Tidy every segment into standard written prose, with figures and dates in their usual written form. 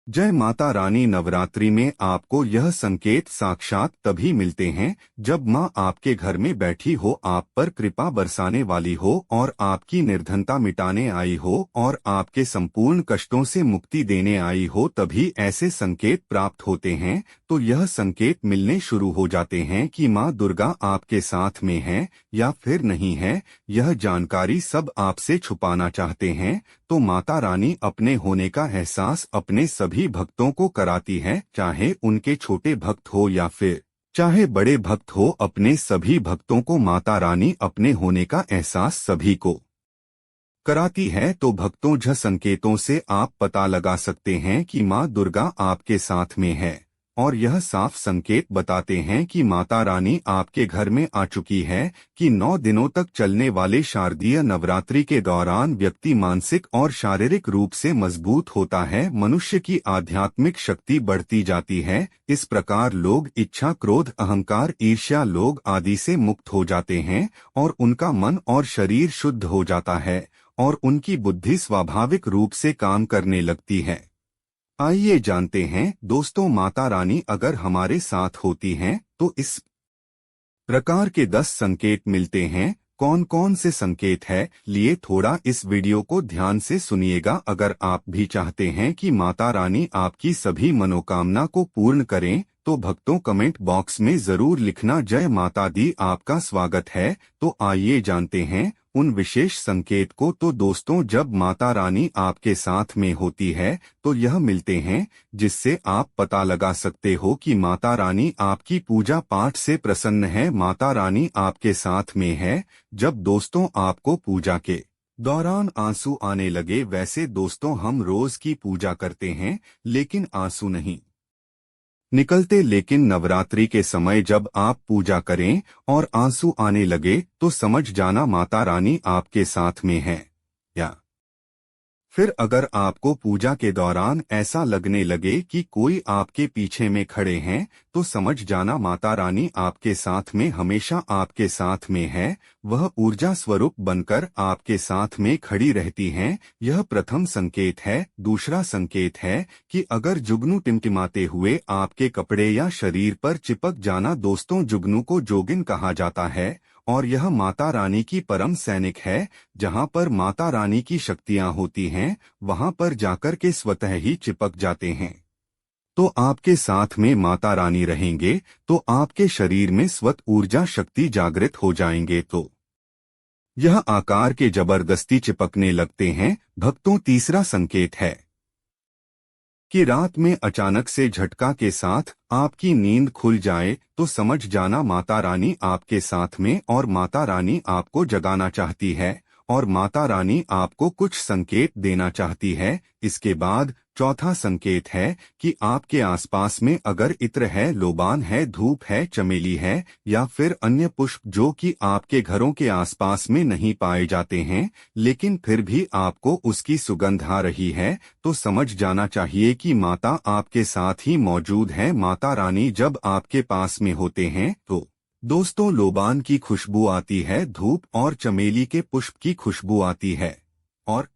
जय माता रानी। नवरात्रि में आपको यह संकेत साक्षात तभी मिलते हैं जब माँ आपके घर में बैठी हो, आप पर कृपा बरसाने वाली हो और आपकी निर्धनता मिटाने आई हो और आपके संपूर्ण कष्टों से मुक्ति देने आई हो, तभी ऐसे संकेत प्राप्त होते हैं। तो यह संकेत मिलने शुरू हो जाते हैं कि माँ दुर्गा आपके साथ में है या फिर नहीं है। यह जानकारी सब आपसे छुपाना चाहते हैं, तो माता रानी अपने होने का एहसास अपने सभी भक्तों को कराती है, चाहे उनके छोटे भक्त हो या फिर चाहे बड़े भक्त हो। अपने सभी भक्तों को माता रानी अपने होने का एहसास सभी को कराती है। तो भक्तों, झ संकेतों से आप पता लगा सकते हैं कि माँ दुर्गा आपके साथ में है और यह साफ संकेत बताते हैं कि माता रानी आपके घर में आ चुकी है। कि 9 दिनों तक चलने वाले शारदीय नवरात्रि के दौरान व्यक्ति मानसिक और शारीरिक रूप से मजबूत होता है, मनुष्य की आध्यात्मिक शक्ति बढ़ती जाती है। इस प्रकार लोग इच्छा, क्रोध, अहंकार, ईर्ष्या, लोग आदि से मुक्त हो जाते हैं और उनका मन और शरीर शुद्ध हो जाता है और उनकी बुद्धि स्वाभाविक रूप से काम करने लगती है। आइए जानते हैं दोस्तों, माता रानी अगर हमारे साथ होती हैं तो इस प्रकार के 10 संकेत मिलते हैं। कौन कौन से संकेत है, लिए थोड़ा इस वीडियो को ध्यान से सुनिएगा। अगर आप भी चाहते हैं कि माता रानी आपकी सभी मनोकामना को पूर्ण करें तो भक्तों कमेंट बॉक्स में जरूर लिखना, जय माता दी। आपका स्वागत है। तो आइए जानते हैं उन विशेष संकेत को। तो दोस्तों, जब माता रानी आपके साथ में होती है तो यह मिलते हैं जिससे आप पता लगा सकते हो कि माता रानी आपकी पूजा पाठ से प्रसन्न है, माता रानी आपके साथ में है। जब दोस्तों आपको पूजा के दौरान आंसू आने लगे, वैसे दोस्तों हम रोज की पूजा करते हैं लेकिन आंसू नहीं निकलते, लेकिन नवरात्रि के समय जब आप पूजा करें और आंसू आने लगे तो समझ जाना माता रानी आपके साथ में है। या फिर अगर आपको पूजा के दौरान ऐसा लगने लगे कि कोई आपके पीछे में खड़े हैं तो समझ जाना माता रानी आपके साथ में, हमेशा आपके साथ में है। वह ऊर्जा स्वरूप बनकर आपके साथ में खड़ी रहती हैं। यह प्रथम संकेत है। दूसरा संकेत है कि अगर जुगनू टिमटिमाते हुए आपके कपड़े या शरीर पर चिपक जाना, दोस्तों जुगनू को जोगिन कहा जाता है और यह माता रानी की परम सैनिक है। जहाँ पर माता रानी की शक्तियाँ होती हैं वहाँ पर जाकर के स्वतः ही चिपक जाते हैं। तो आपके साथ में माता रानी रहेंगे तो आपके शरीर में स्वत ऊर्जा शक्ति जागृत हो जाएंगे, तो यह आकार के जबरदस्ती चिपकने लगते हैं। भक्तों, तीसरा संकेत है कि रात में अचानक से झटका के साथ आपकी नींद खुल जाए तो समझ जाना माता रानी आपके साथ में और माता रानी आपको जगाना चाहती है और माता रानी आपको कुछ संकेत देना चाहती है। इसके बाद चौथा संकेत है कि आपके आसपास में अगर इत्र है, लोबान है, धूप है, चमेली है या फिर अन्य पुष्प जो कि आपके घरों के आसपास में नहीं पाए जाते हैं लेकिन फिर भी आपको उसकी सुगंध आ रही है, तो समझ जाना चाहिए कि माता आपके साथ ही मौजूद है। माता रानी जब आपके पास में होते हैं तो दोस्तों लोबान की खुशबू आती है, धूप और चमेली के पुष्प की खुशबू आती है और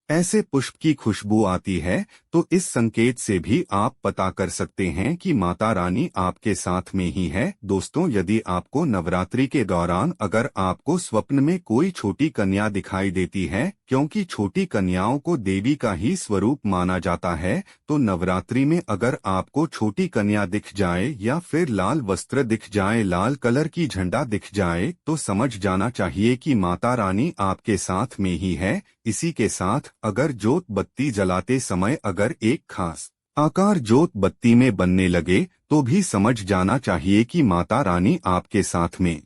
ऐसे पुष्प की खुशबू आती है। तो इस संकेत से भी आप पता कर सकते हैं कि माता रानी आपके साथ में ही है। दोस्तों, यदि आपको नवरात्रि के दौरान अगर आपको स्वप्न में कोई छोटी कन्या दिखाई देती है, क्योंकि छोटी कन्याओं को देवी का ही स्वरूप माना जाता है, तो नवरात्रि में अगर आपको छोटी कन्या दिख जाए या फिर लाल वस्त्र दिख जाए, लाल कलर की झंडा दिख जाए, तो समझ जाना चाहिए कि माता रानी आपके साथ में ही है। इसी के साथ अगर जोत बत्ती जलाते समय अगर एक खास आकार जोत बत्ती में बनने लगे तो भी समझ जाना चाहिए कि माता रानी आपके साथ में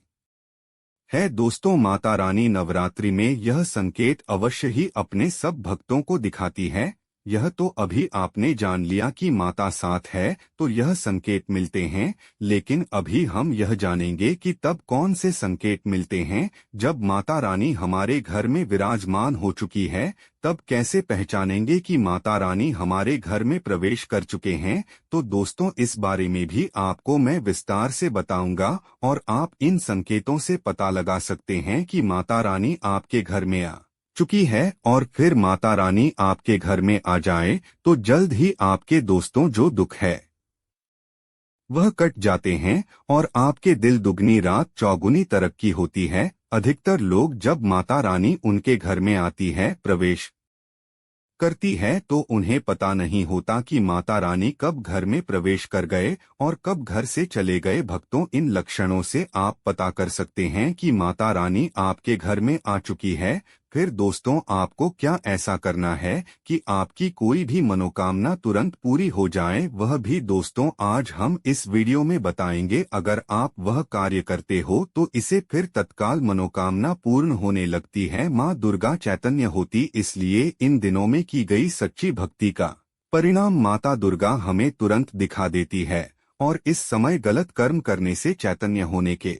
है। दोस्तों, माता रानी नवरात्रि में यह संकेत अवश्य ही अपने सब भक्तों को दिखाती है। यह तो अभी आपने जान लिया कि माता साथ है तो यह संकेत मिलते हैं, लेकिन अभी हम यह जानेंगे कि तब कौन से संकेत मिलते हैं जब माता रानी हमारे घर में विराजमान हो चुकी है। तब कैसे पहचानेंगे कि माता रानी हमारे घर में प्रवेश कर चुके हैं। तो दोस्तों, इस बारे में भी आपको मैं विस्तार से बताऊंगा और आप इन संकेतों से पता लगा सकते हैं कि माता रानी आपके घर में आ चुकी है और फिर माता रानी आपके घर में आ जाए तो जल्द ही आपके दोस्तों जो दुख है वह कट जाते हैं और आपके दिल दुगनी रात चौगुनी तरक्की होती है। अधिकतर लोग जब माता रानी उनके घर में आती है, प्रवेश करती है, तो उन्हें पता नहीं होता कि माता रानी कब घर में प्रवेश कर गए और कब घर से चले गए। भक्तों, इन लक्षणों से आप पता कर सकते हैं कि माता रानी आपके घर में आ चुकी है। फिर दोस्तों, आपको क्या ऐसा करना है कि आपकी कोई भी मनोकामना तुरंत पूरी हो जाए, वह भी दोस्तों आज हम इस वीडियो में बताएंगे। अगर आप वह कार्य करते हो तो इसे फिर तत्काल मनोकामना पूर्ण होने लगती है। माँ दुर्गा चैतन्य होती, इसलिए इन दिनों में की गई सच्ची भक्ति का परिणाम माता दुर्गा हमें तुरंत दिखा देती है और इस समय गलत कर्म करने से चैतन्य होने के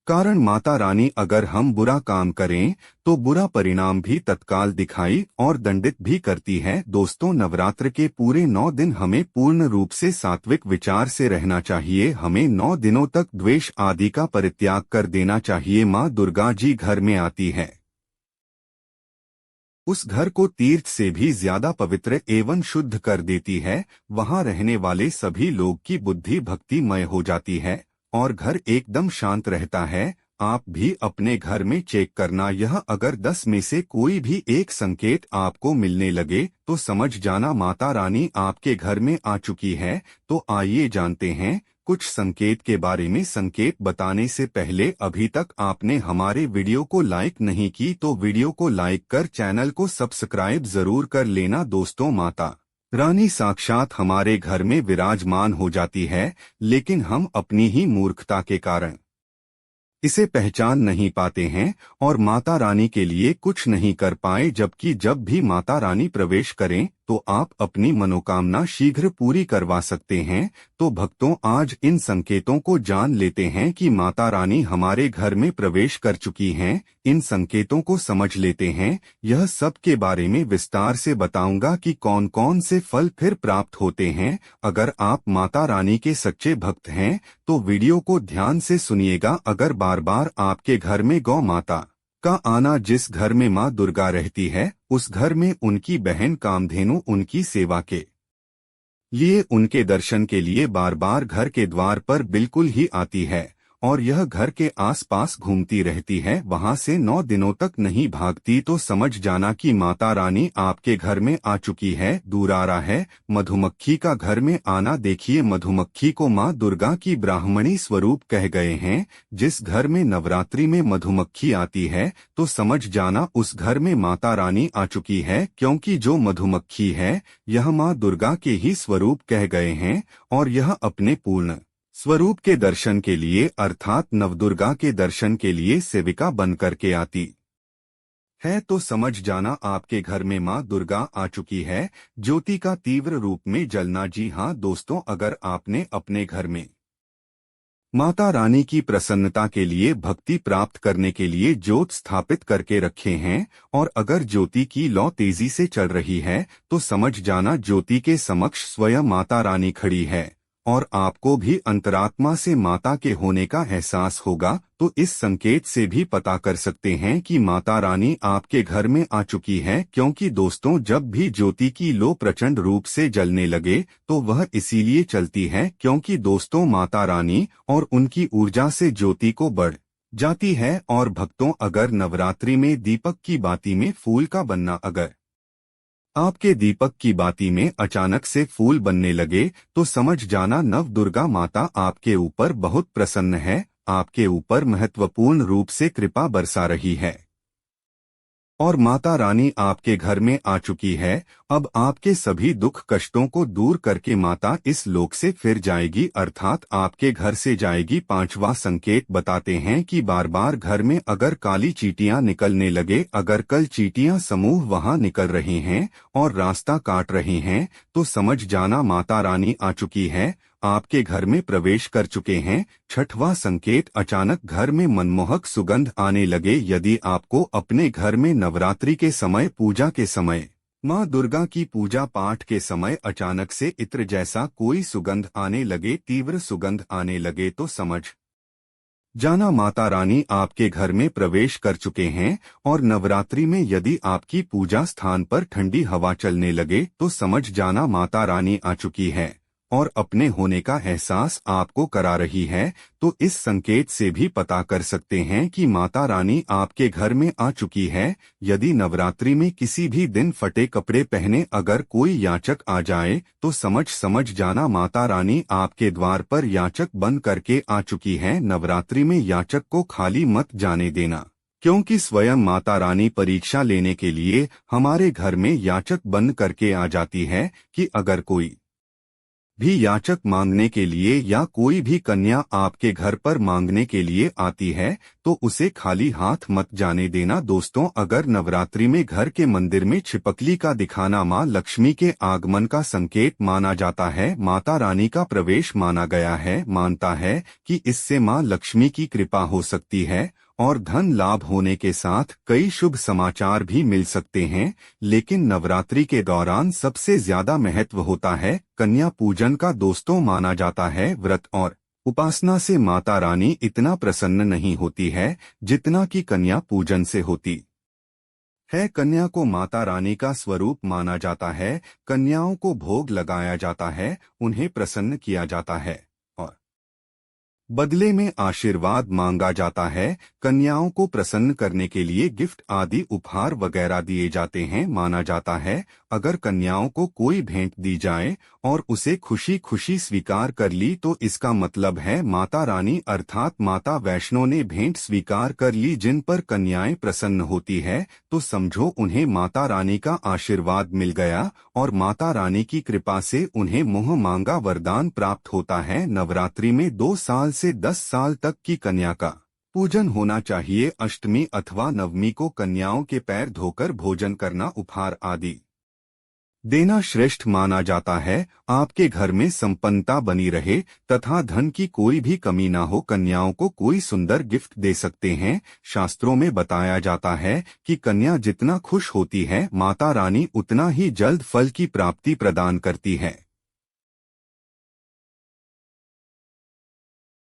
कारण माता रानी अगर हम बुरा काम करें तो बुरा परिणाम भी तत्काल दिखाई और दंडित भी करती है। दोस्तों, नवरात्र के पूरे 9 दिन हमें पूर्ण रूप से सात्विक विचार से रहना चाहिए। हमें 9 दिनों तक द्वेष आदि का परित्याग कर देना चाहिए। माँ दुर्गा जी घर में आती है, उस घर को तीर्थ से भी ज्यादा पवित्र एवं शुद्ध कर देती है। वहां रहने वाले सभी लोग की बुद्धि भक्तिमय हो जाती है और घर एकदम शांत रहता है। आप भी अपने घर में चेक करना, यह अगर 10 में से कोई भी एक संकेत आपको मिलने लगे तो समझ जाना माता रानी आपके घर में आ चुकी है। तो आइए जानते हैं कुछ संकेत के बारे में। संकेत बताने से पहले अभी तक आपने हमारे वीडियो को लाइक नहीं की तो वीडियो को लाइक कर चैनल को सब्सक्राइब जरूर कर लेना। दोस्तों, माता रानी साक्षात हमारे घर में विराजमान हो जाती है, लेकिन हम अपनी ही मूर्खता के कारण इसे पहचान नहीं पाते हैं और माता रानी के लिए कुछ नहीं कर पाए। जबकि जब भी माता रानी प्रवेश करें तो आप अपनी मनोकामना शीघ्र पूरी करवा सकते हैं। तो भक्तों, आज इन संकेतों को जान लेते हैं कि माता रानी हमारे घर में प्रवेश कर चुकी हैं। इन संकेतों को समझ लेते हैं। यह सब के बारे में विस्तार से बताऊंगा कि कौन कौन से फल फिर प्राप्त होते हैं। अगर आप माता रानी के सच्चे भक्त हैं तो वीडियो को ध्यान से सुनिएगा। अगर बार बार आपके घर में गौ माता का आना, जिस घर में माँ दुर्गा रहती है, उस घर में उनकी बहन कामधेनु उनकी सेवा के लिए, उनके दर्शन के लिए बार बार घर के द्वार पर बिल्कुल ही आती है और यह घर के आसपास घूमती रहती है, वहां से 9 दिनों तक नहीं भागती, तो समझ जाना कि माता रानी आपके घर में आ चुकी है। दूर आ रहा है मधुमक्खी का घर में आना। देखिए, मधुमक्खी को माँ दुर्गा की ब्राह्मणी स्वरूप कह गए हैं। जिस घर में नवरात्रि में मधुमक्खी आती है तो समझ जाना उस घर में माता रानी आ चुकी है, क्योंकि जो मधुमक्खी है यह माँ दुर्गा के ही स्वरूप कह गए हैं और यह अपने पूर्ण स्वरूप के दर्शन के लिए अर्थात नवदुर्गा के दर्शन के लिए सेविका बन करके आती है। तो समझ जाना आपके घर में माँ दुर्गा आ चुकी है। ज्योति का तीव्र रूप में जलना। जी हाँ दोस्तों, अगर आपने अपने घर में माता रानी की प्रसन्नता के लिए, भक्ति प्राप्त करने के लिए ज्योत स्थापित करके रखे हैं और अगर ज्योति की लौ तेजी से चल रही है तो समझ जाना ज्योति के समक्ष स्वयं माता रानी खड़ी है और आपको भी अंतरात्मा से माता के होने का एहसास होगा। तो इस संकेत से भी पता कर सकते हैं कि माता रानी आपके घर में आ चुकी है, क्योंकि दोस्तों, जब भी ज्योति की लो प्रचंड रूप से जलने लगे तो वह इसीलिए चलती है क्योंकि दोस्तों, माता रानी और उनकी ऊर्जा से ज्योति को बढ़ जाती है। और भक्तों, अगर नवरात्रि में दीपक की बाती में फूल का बनना, अगर आपके दीपक की बाती में अचानक से फूल बनने लगे तो समझ जाना नव दुर्गा माता आपके ऊपर बहुत प्रसन्न है, आपके ऊपर महत्वपूर्ण रूप से कृपा बरसा रही है और माता रानी आपके घर में आ चुकी है। अब आपके सभी दुख कष्टों को दूर करके माता इस लोक से फिर जाएगी, अर्थात आपके घर से जाएगी। 5वां संकेत बताते हैं कि बार बार घर में अगर काली चींटियां निकलने लगे, अगर कल चींटियां समूह वहां निकल रही हैं और रास्ता काट रही हैं तो समझ जाना माता रानी आ चुकी है, आपके घर में प्रवेश कर चुके हैं। 6वां संकेत, अचानक घर में मनमोहक सुगंध आने लगे। यदि आपको अपने घर में नवरात्रि के समय, पूजा के समय, माँ दुर्गा की पूजा पाठ के समय अचानक से इत्र जैसा कोई सुगंध आने लगे, तीव्र सुगंध आने लगे, तो समझ जाना माता रानी आपके घर में प्रवेश कर चुके हैं। और नवरात्रि में यदि आपकी पूजा स्थान पर ठंडी हवा चलने लगे तो समझ जाना माता रानी आ चुकी है और अपने होने का एहसास आपको करा रही है। तो इस संकेत से भी पता कर सकते हैं कि माता रानी आपके घर में आ चुकी है। यदि नवरात्रि में किसी भी दिन फटे कपड़े पहने अगर कोई याचक आ जाए तो समझ जाना माता रानी आपके द्वार पर याचक बन करके आ चुकी है। नवरात्रि में याचक को खाली मत जाने देना, क्योंकि स्वयं माता रानी परीक्षा लेने के लिए हमारे घर में याचक बन करके आ जाती है कि अगर कोई भी याचक मांगने के लिए या कोई भी कन्या आपके घर पर मांगने के लिए आती है तो उसे खाली हाथ मत जाने देना। दोस्तों, अगर नवरात्रि में घर के मंदिर में छिपकली का दिखाना मां लक्ष्मी के आगमन का संकेत माना जाता है, माता रानी का प्रवेश माना गया है। मानता है कि इससे मां लक्ष्मी की कृपा हो सकती है और धन लाभ होने के साथ कई शुभ समाचार भी मिल सकते हैं। लेकिन नवरात्रि के दौरान सबसे ज्यादा महत्व होता है कन्या पूजन का। दोस्तों, माना जाता है व्रत और उपासना से माता रानी इतना प्रसन्न नहीं होती है जितना कि कन्या पूजन से होती है। कन्या को माता रानी का स्वरूप माना जाता है। कन्याओं को भोग लगाया जाता है, उन्हें प्रसन्न किया जाता है और बदले में आशीर्वाद मांगा जाता है। कन्याओं को प्रसन्न करने के लिए गिफ्ट आदि उपहार वगैरह दिए जाते हैं। माना जाता है अगर कन्याओं को कोई भेंट दी जाए और उसे खुशी खुशी स्वीकार कर ली तो इसका मतलब है माता रानी अर्थात माता वैष्णो ने भेंट स्वीकार कर ली। जिन पर कन्याएं प्रसन्न होती है तो समझो उन्हें माता रानी का आशीर्वाद मिल गया और माता रानी की कृपा से उन्हें मुँह मांगा वरदान प्राप्त होता है। नवरात्रि में 2 साल से 10 साल तक की कन्या का पूजन होना चाहिए। अष्टमी अथवा नवमी को कन्याओं के पैर धोकर भोजन करना, उपहार आदि देना श्रेष्ठ माना जाता है। आपके घर में संपन्नता बनी रहे तथा धन की कोई भी कमी ना हो, कन्याओं को कोई सुंदर गिफ्ट दे सकते हैं। शास्त्रों में बताया जाता है कि कन्या जितना खुश होती है माता रानी उतना ही जल्द फल की प्राप्ति प्रदान करती है।